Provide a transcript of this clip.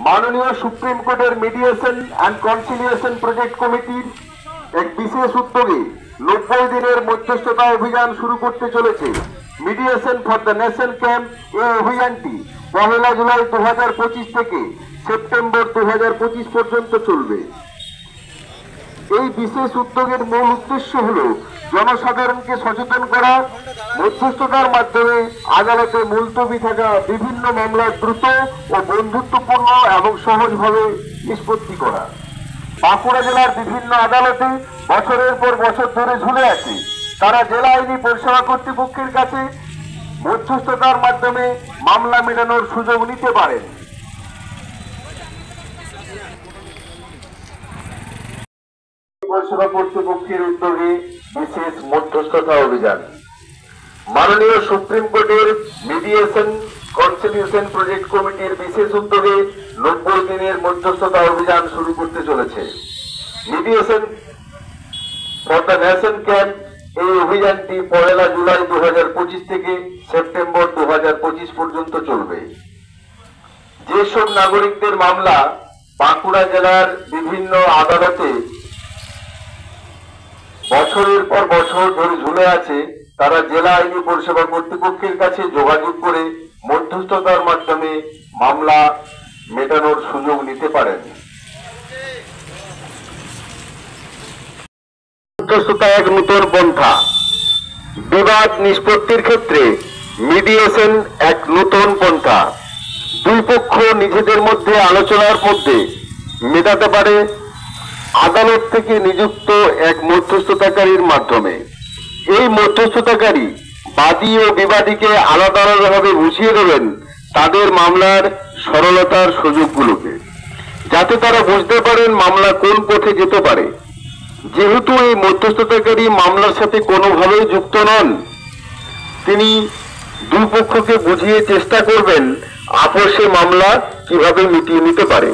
মাননীয় সুপ্রিম কোর্টের mediation and conciliation project কমিটির এক বিশেষ উদ্যোগে 90 দিনের মধ্যস্থতা অভিযান শুরু করতে চলেছে। Mediation for the nation camp এই অভিযানটি 1 জুলাই 2025 থেকে সেপ্টেম্বর 2025 পর্যন্ত চলবে। এই বিশেষ উদ্যোগের মূল উদ্দেশ্য হল জনসাধারণকে সচেতন করা, মধ্যস্থতার মাধ্যমে আদালতে মুলতবি থাকা বিভিন্ন মামলা দ্রুত ও বন্ধুত্বপূর্ণ এবং সহজভাবে নিষ্পত্তি করা। বাঁকুড়া জেলার বিভিন্ন আদালতে বছরের পর বছর ধরে ঝুলে আছে, তারা জেলা আইনি পরিষেবা কর্তৃপক্ষের কাছে মধ্যস্থতার মাধ্যমে মামলা মেটানোর সুযোগ নিতে পারেন। পরিষেবা কর্তৃপক্ষের উদ্যোগে বিশেষ মধ্যস্থতা অভিযান। মাননীয় সুপ্রিম কোর্টের মিডিয়েশন কনসিলিয়েশন প্রজেক্ট কমিটির বিশেষ উদ্যোগে 90 দিনের মধ্যস্থতা অভিযান শুরু করতে চলেছে। Mediation for the nation camp এই অভিযানটি 1 জুলাই 2025 থেকে সেপ্টেম্বর 2025 পর্যন্ত চলবে। যেসব নাগরিকদের মামলা বাঁকুড়া জেলার বিভিন্ন আদালতে বছরের পর বছর ধরে ঝুলে আছে, তারা জেলা আইনি পরিষেবা কর্তৃপক্ষের কাছে যোগাযোগ করে মধ্যস্থতার মাধ্যমে মামলা মেটানোর সুযোগ নিতে পারেন। মধ্যস্থতা এক নতুন পন্থা। বিবাদ নিষ্পত্তির ক্ষেত্রে মিডিয়েশন এক নতুন পন্থা। দুই পক্ষ নিজেদের মধ্যে আলোচনার মধ্যে মেটাতে পারে আদালত থেকে নিযুক্ত এক মধ্যস্থতাকারীর মাধ্যমে। এই মধ্যস্থতাকারী বাদী ও বিবাদীকে আলাদা আলাদাভাবে বুঝিয়ে দেবেন তাদের মামলার সরলতার সুযোগগুলোকে, যাতে তারা বুঝতে পারেন মামলা কোন পথে যেতে পারে। যেহেতু এই মধ্যস্থতাকারী মামলার সাথে কোনোভাবেই যুক্ত নন, তিনি দুই পক্ষকে বুঝিয়ে চেষ্টা করবেন আপোষে মামলা কিভাবে মিটিয়ে নিতে পারে।